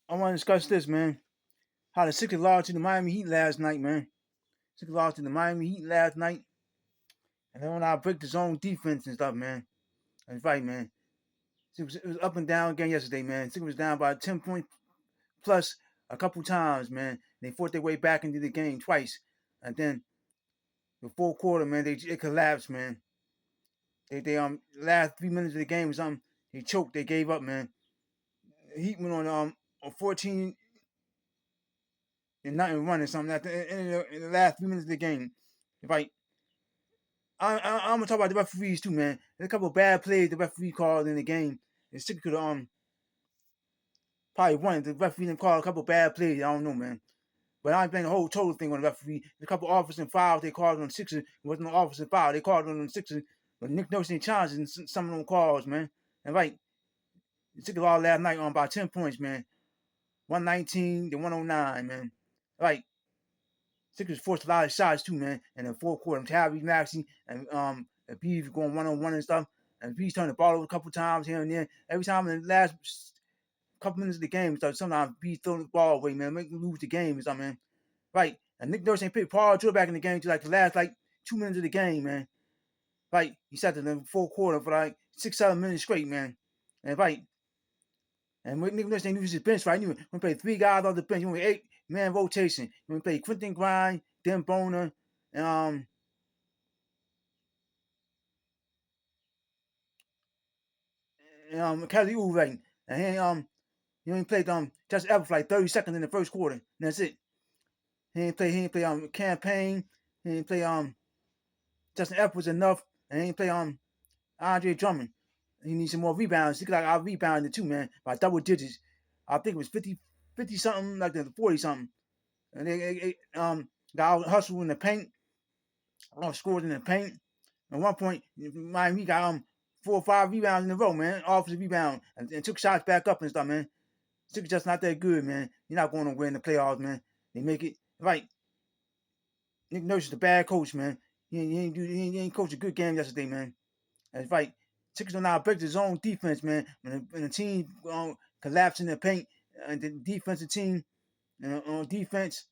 I want to discuss this, man. How the Sixers lost to the Miami Heat last night, man. Sixers lost to the Miami Heat last night, and then when I break the zone defense and stuff, man. That's right, man. It was up and down again yesterday, man. Sixers was down by 10 points plus a couple times, man. They fought their way back into the game twice, and then the fourth quarter, man, it collapsed, man. They last 3 minutes of the game or something, they choked, they gave up, man. The Heat went on 14 and nothing running something at in the last 3 minutes of the game. If I'm gonna talk about the referees too, man. There's a couple of bad plays the referee called in the game. The Sixers could probably won. The referee didn't call a couple of bad plays. I don't know, man. But I ain't playing the whole total thing on the referee. There's a couple of offensive fouls they called on the Sixers. It wasn't an offensive foul. They called on the Sixers, but Nick Nurse ain't challenging some of them calls, man. And right, the Sixers all last night on about 10 points, man. 119 to 109, man. Right. Sixers forced a lot of shots too, man. And in the fourth quarter, Tyrese Maxey and Bees going 1-on-1 and stuff. And Bees turned the ball over a couple times here and there. Every time in the last couple minutes of the game, so sometimes Bees throwing the ball away, man, make them lose the game or something, man. Right. And Nick Nurse ain't picked Paul George back in the game to like the last 2 minutes of the game, man. Right. He sat in the fourth quarter for 6-7 minutes straight, man. And right. And when Nick Nurse ain't use his bench, right? You want to play 3 guys off the bench. You want 8-man rotation. You want to play Quentin Grimes, Dan Boner, and Kelly Oubre. And he only played just ever for 30 seconds in the first quarter. And that's it. He ain't play campaign. He ain't play Justin Edwards enough. And he ain't play Andre Drummond. He needs some more rebounds. He could out rebounded too, man, by double digits. I think it was 50 something, like the 40 something. And they got out hustle in the paint, scored in the paint. At one point, Miami got 4 or 5 rebounds in a row, man. Offensive rebound and took shots back up and stuff, man. Sixers just not that good, man. You're not going to win the playoffs, man. They make it right. Nick Nurse is a bad coach, man. He ain't coached a good game yesterday, man. That's right. Sixers don't know how to break the zone defense, man. When the team collapse in the paint, and the defensive team on defense,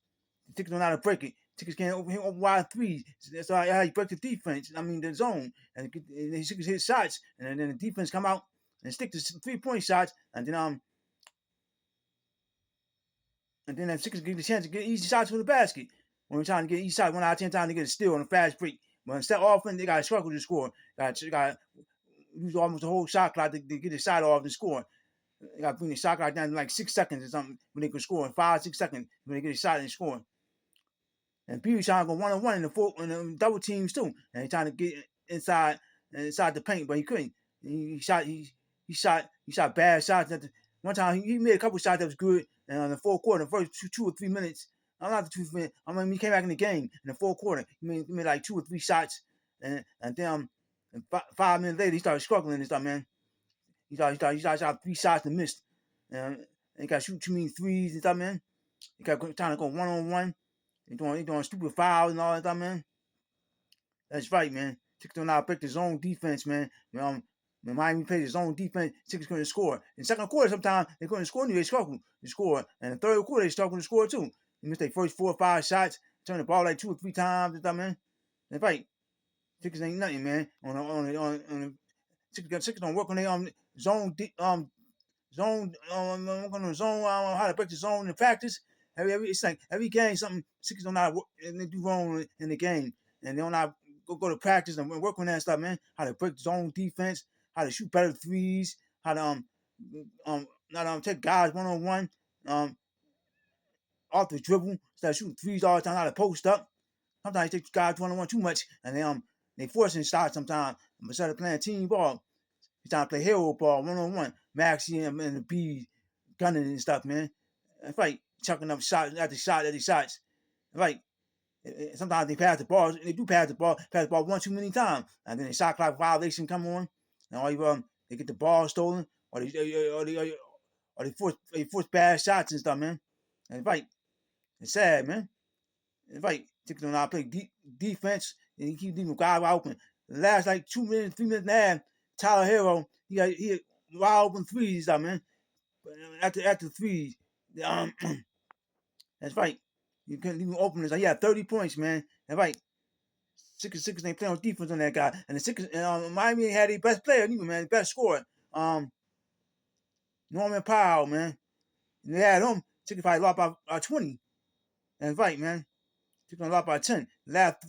the Sixers don't know how to break it. Sixers can't open wide threes. That's how you break the defense. I mean the zone, and the Sixers hit shots, and then the defense come out and stick to 3-point shots, and then the Sixers get the chance to get easy shots from the basket. When we're trying to get easy shots, 1 out of 10 times they get a steal on a fast break. But instead often they got to struggle to score. Got use almost the whole shot clock to get the shot off and score. They got to bring the shot clock down to 6 seconds or something when they can score in 5-6 seconds when they get a shot and score. And P trying to go 1-on-1 in the double teams too, and he trying to get inside the paint, but he couldn't. He shot bad shots. One time he made a couple shots that was good, and on the fourth quarter, the first 2 or 3 minutes, I'm not the 2 minutes. I mean, he came back in the game in the fourth quarter. He made 2 or 3 shots, and then 5 minutes later he started struggling and stuff, man. He shot 3 shots and missed, and he got to shoot too many threes and stuff, man. He kept trying to go 1-on-1. He doing stupid fouls and all that stuff, man. That's right, man. Sixers don't know how to break the zone defense, man. When Miami plays his own defense, Sixers couldn't score. In the second quarter, sometimes they couldn't score, they struggled to score. And in the third quarter, they struggled to score too. They missed their first 4 or 5 shots, turned the ball 2 or 3 times and stuff, man. That's right. Sixers ain't nothing, man. Sixers don't work on their zone how to break the zone in practice. It's like every game something Sixers don't know how to work, and they do wrong in the game, and they don't know how to go to practice and work on that stuff, man. How to break zone defense, how to shoot better threes, how to not take guys 1-on-1 off the dribble instead of shooting threes all the time. How to post up. Sometimes they take guys 1-on-1 too much, and they forcing shots sometimes instead of playing team ball. He's trying to play hero ball 1-on-1. Maxie and the B gunning and stuff, man. That's right. Chucking up shots after shot after shots. Right. Sometimes they pass the ball. They do pass the ball one too many times. And then the shot clock violation come on. And all they get the ball stolen. Or they force bad shots and stuff, man. And right. It's sad, man. It's right. Taking on our play defense. And he keep leaving guys wide open. The last 2 minutes, 3 minutes and a half, Tyler Hero, he had wide open threes, man. After threes, Um, that's right. You couldn't even open this. He had 30 points, man. That's right. Sixers ain't playing on defense on that guy. And the Sixers, Miami had the best player, even man, best scorer. Norman Powell, man. And they had him. Sixers probably lost by 20. That's right, man. Sixers lost by 10. Last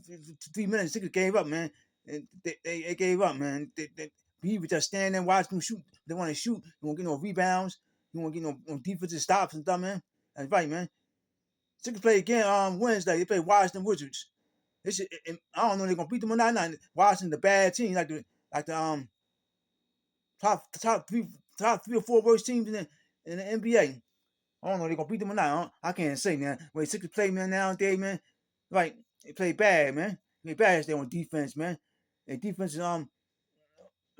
3 minutes, Sixers gave up, man. They gave up, man. He was just standing there, watch them shoot. They want to shoot. You won't get no rebounds. You won't get no defensive stops and stuff, man. That's right, man. Sixers play again Wednesday. They play Washington Wizards. I don't know if they're gonna beat them or not. Washington, the bad team, like the top three or four worst teams in the NBA. I don't know if they're gonna beat them or not. I can't say, man. Wait, Sixers play, man, nowadays, man. Like they play bad, man. They play bad as they on defense, man. Their defense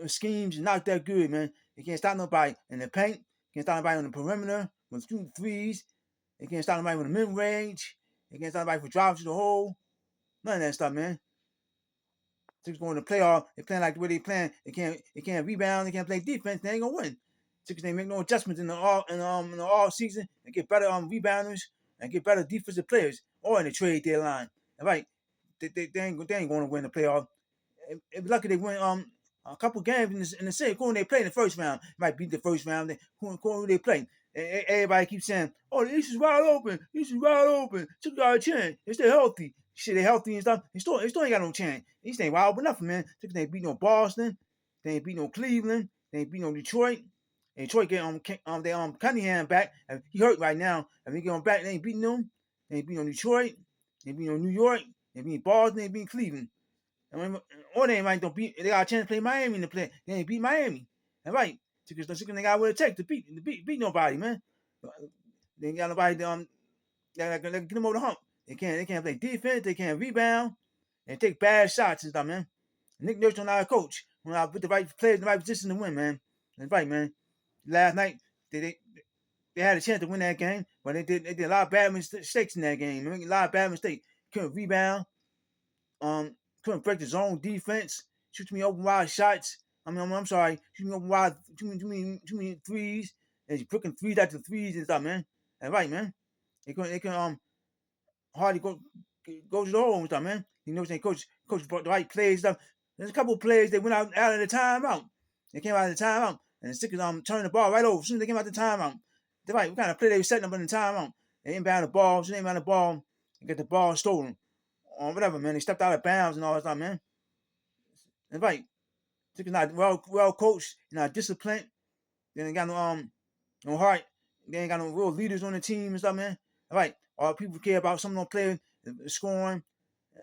schemes is not that good, man. They can't stop nobody in the paint. Can't stop nobody on the perimeter with shooting threes. They can't stop nobody with the mid range. They can't stop nobody from driving to the hole. None of that stuff, man. Sixers going to the playoff. They playing like the way they playing. They can't rebound. They can't play defense. They ain't gonna win. Sixers ain't make no adjustments in the off season and get better rebounders and get better defensive players or in the trade deadline. Right? They ain't going to win the playoff. If lucky they win a couple games in the same corner they play in the first round. Might beat the first round. Who they play. Everybody keeps saying, "Oh, the East is wide open. East is wide open. Sixers got a chance. They stay healthy. Shit, they healthy and stuff. They still ain't got no chance. East ain't wide open nothing, man. Sixers ain't beat no Boston. They ain't beat no Cleveland. They ain't beat no Detroit. And Detroit get they Cunningham back. He hurt right now. If he get him back, they ain't beating them. They ain't beat no Detroit. They ain't beat no New York. They ain't beat Boston. They ain't beat Cleveland. Or they might don't beat. They got a chance to play Miami in the play. They ain't beat Miami. That's right. Sixers they got what it takes to beat nobody, man. They ain't got nobody that get them over the hump. They can't play defense. They can't rebound. They take bad shots and stuff, man. Nick Nurse don't know how to coach. When I put the right players in the right position to win, man. That's right, man. Last night they had a chance to win that game, but they did a lot of bad mistakes in that game. They made a lot of bad mistakes. Couldn't rebound. Couldn't break the zone defense. Shoot me open wide shots. I'm sorry. Shoot me open wide. Too many threes. And he's breaking threes after threes and stuff, man. That's right, man. They can hardly go to the hole and stuff, man. You know what I'm saying? Coach brought the right plays stuff. There's a couple of plays that went out of the timeout. They came out of the timeout and the Sixers turned the ball right over as soon as they came out of the timeout. They're right. What kind of play they were setting up in the timeout? They inbound the ball. So they inbound the ball and get the ball stolen. Or whatever, man. They stepped out of bounds and all that stuff, man. That's right. Sixers not well coached, not disciplined. They ain't got no heart. They ain't got no real leaders on the team and stuff, man. All right. All people care about some of them players scoring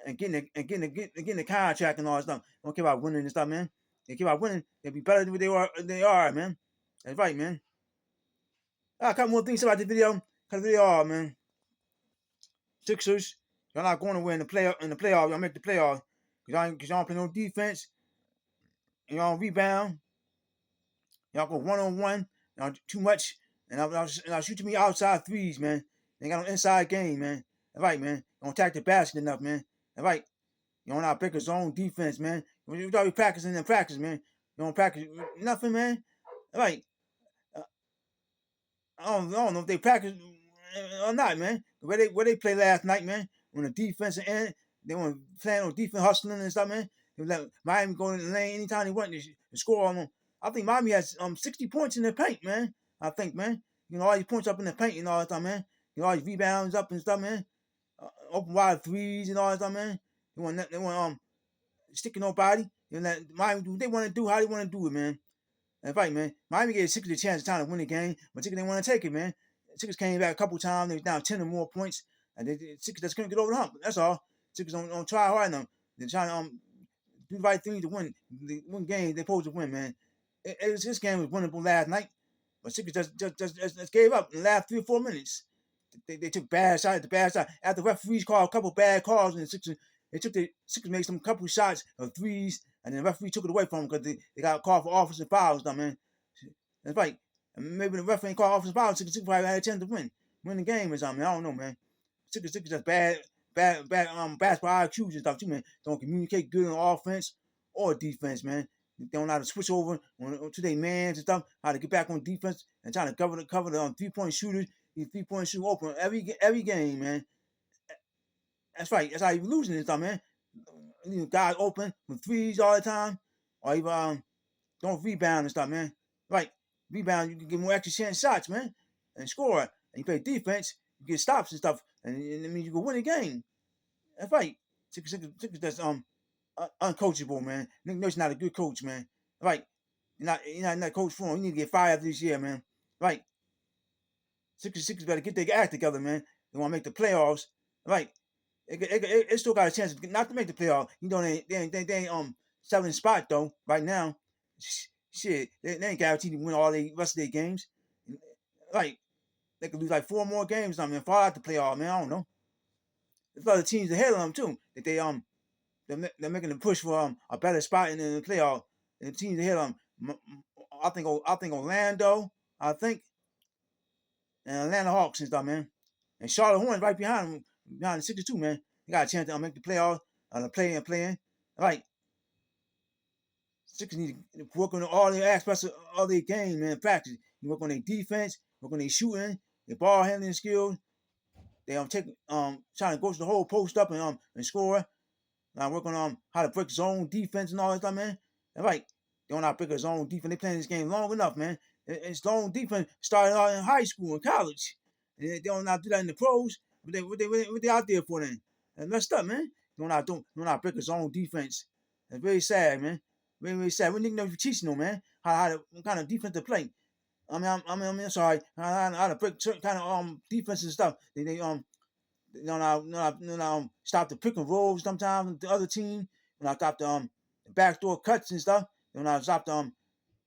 and getting the contract and all that stuff. They don't care about winning and stuff, man. They care about winning. They'll be better than they are, man. That's right, man. A couple more things about the video. Cause they are, man. Sixers, y'all not going to win the playoff. Y'all make the playoffs. Cause y'all don't play no defense. And y'all don't rebound. Y'all go 1-on-1. Y'all too much. And I'll shoot to me outside threes, man. They got no inside game, man. That's right, man. Don't attack the basket enough, man. That's right. You don't know how to pick a zone defense, man. You gotta be practicing in practice, man. You don't practice nothing, man. That's right. I don't know if they practice or not, man. Where they play last night, man. On the defensive end, they want playing on defense, hustling and stuff, man. They let Miami go in the lane anytime they want to score on them. I think Miami has 60 points in the paint, man. I think, man. You know, all these points up in the paint and all that stuff, man. You know, all these rebounds up and stuff, man. Open wide threes and all that stuff, man. They want sticking nobody. You know, Miami do what they want to do, how they want to do it, man. That's right, man. Miami gave Sixers a chance of time to win the game, but Sixers didn't want to take it, man. Sixers came back a couple times. They was down 10 or more points, and Sixers just couldn't get over the hump. That's all. Sixers don't try hard enough. They're trying to do the right thing to win. They win games they're supposed to win, man. This game was winnable last night, but Sixers just gave up in the last 3 or 4 minutes. They took bad shots at the bad shot. After the referees called a couple bad calls, and the Sixers made some couple shots of threes, and then the referee took it away from them because they got called for offensive fouls, man. That's right. And maybe the referee ain't called offensive fouls. Sixers probably had a chance to win the game or something. I don't know, man. Sixers just bad basketball IQs and stuff too, man. Don't communicate good on offense or defense, man. They don't know how to switch over to their mans and stuff. How to get back on defense and trying to cover the 3-point shooters. He's 3-point shooting open every game, man. That's right. That's how you losing this stuff, man. Guys open with threes all the time, or even don't rebound and stuff, man. Right, rebound you can get more extra chance shots, man, and score. And you play defense, you get stops and stuff, and it means you can win a game. That's right. That's uncoachable, man. Nick Nurse not a good coach, man. Right, you're not coach for him. You need to get fired after this year, man. Right, Sixers better get their act together, man. They want to make the playoffs. Right, it still got a chance not to make the playoff. They ain't 7th spot though right now. Shit, they ain't guaranteed to win all the rest of their games. Like they could lose like 4 more games. I mean, fall out the playoff, man. I don't know. There's other teams ahead of them too. That they're making a push for a better spot in the playoff. And the teams ahead of them, I think Orlando, I think, and Atlanta Hawks and stuff, man. And Charlotte Hornets right behind them, behind the 62, man. They got a chance to make the playoffs, playing. Like, Sixers need to work on all the aspects of all their game, man. Practice. You work on their defense, work on their shooting, their ball handling skills. They trying to go to the whole post up and score. Now work on how to break zone defense and all that stuff, man. And right, they don't know how to break a zone defense. They playing this game long enough, man. It's zone defense started out in high school and college. And they don't know how to do that in the pros. What they out there for then? That's messed up, man. They don't know how to break a zone defense. It's very sad, man. Very, very sad. We need to know if you're teaching them, man. What kind of defense to play. I'm sorry. How to break certain kind of defense and stuff. They stop the pick and rolls sometimes with the other team. Stop the backdoor cuts and stuff. Stop the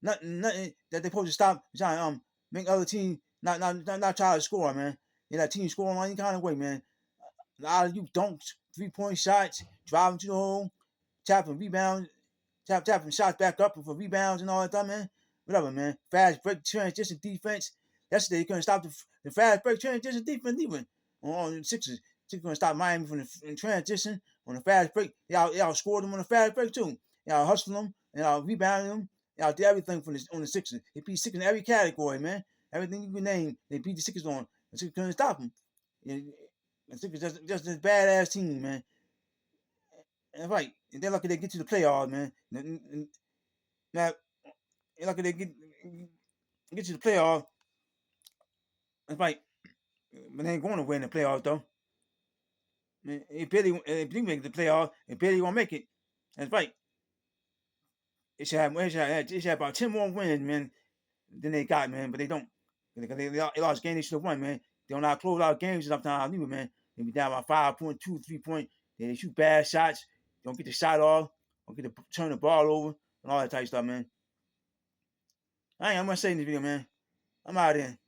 nothing that they supposed to stop trying to make other team not try to score, man. That team scoring any kind of way, man. A lot of you dunks, 3-point shots, driving to the hole, tapping rebounds, tapping shots back up for rebounds and all that stuff, man. Whatever, man. Fast break transition defense. Yesterday, you couldn't stop the fast break transition defense even on the Sixers. Sixers going to stop Miami from the transition on the fast break. Y'all scored them on the fast break too. Y'all hustling them, y'all rebounding them. Y'all did everything on the Sixers. They beat Sixers in every category, man. Everything you can name, they beat the Sixers on. The Sixers couldn't stop them. The Sixers just a badass team, man. And right, and they're lucky they get to the playoffs, man. Now, they're lucky they get to the playoffs. That's right, but they ain't going to win the playoffs though. Man, if they make the playoffs, if Billy won't make it, that's right. It should have about 10 more wins, man, than they got, man. But they don't. Because they lost games they should have won, man. They don't know how to close out games sometimes either, man. They be down by 5.2, 3 point. They shoot bad shots. Don't get the shot off. Don't get to turn the ball over and all that type of stuff, man. I'm gonna say in this video, man. I'm out of here.